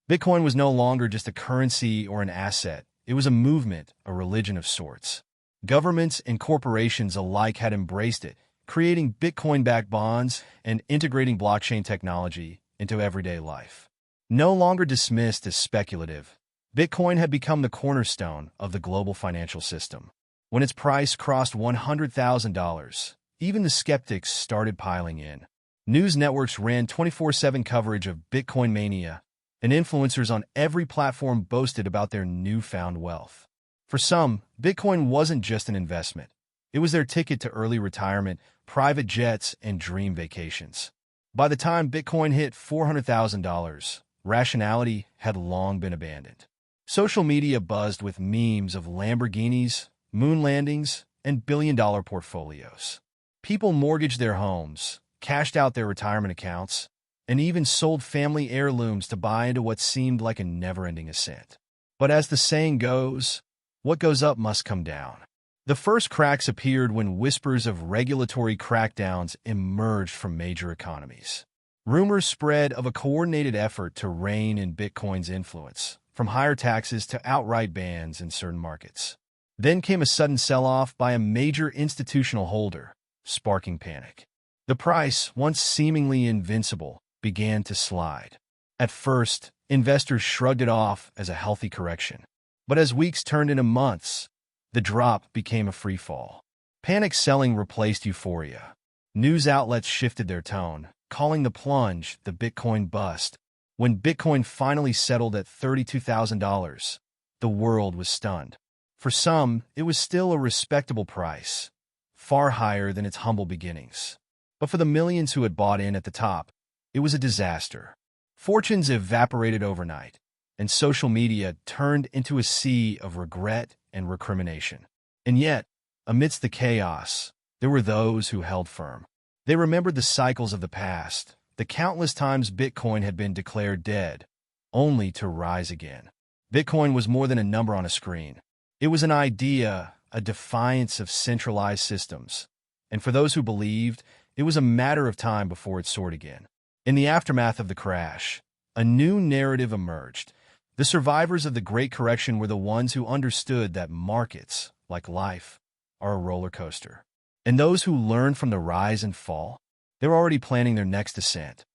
Bitcoin was no longer just a currency or an asset. It was a movement, a religion of sorts. Governments and corporations alike had embraced it, creating Bitcoin-backed bonds and integrating blockchain technology into everyday life. No longer dismissed as speculative, Bitcoin had become the cornerstone of the global financial system. When its price crossed $100,000, even the skeptics started piling in. News networks ran 24/7 coverage of Bitcoin Mania, and influencers on every platform boasted about their newfound wealth. For some, Bitcoin wasn't just an investment. It was their ticket to early retirement, private jets, and dream vacations. By the time Bitcoin hit $400,000, rationality had long been abandoned. Social media buzzed with memes of Lamborghinis, moon landings, and billion-dollar portfolios. People mortgaged their homes, cashed out their retirement accounts, and even sold family heirlooms to buy into what seemed like a never-ending ascent. But as the saying goes, what goes up must come down. The first cracks appeared when whispers of regulatory crackdowns emerged from major economies. Rumors spread of a coordinated effort to rein in Bitcoin's influence, from higher taxes to outright bans in certain markets. Then came a sudden sell-off by a major institutional holder, sparking panic. The price, once seemingly invincible, began to slide. At first, investors shrugged it off as a healthy correction. But as weeks turned into months, the drop became a freefall. Panic selling replaced euphoria. News outlets shifted their tone, calling the plunge the Bitcoin bust. When Bitcoin finally settled at $32,000, the world was stunned. For some, it was still a respectable price, far higher than its humble beginnings. But for the millions who had bought in at the top, it was a disaster. Fortunes evaporated overnight, and social media turned into a sea of regret and recrimination. And yet, amidst the chaos, there were those who held firm. They remembered the cycles of the past, the countless times Bitcoin had been declared dead, only to rise again. Bitcoin was more than a number on a screen. It was an idea, a defiance of centralized systems. And for those who believed, it was a matter of time before it soared again. In the aftermath of the crash, a new narrative emerged. The survivors of the Great Correction were the ones who understood that markets, like life, are a roller coaster. And those who learned from the rise and fall, they were already planning their next ascent.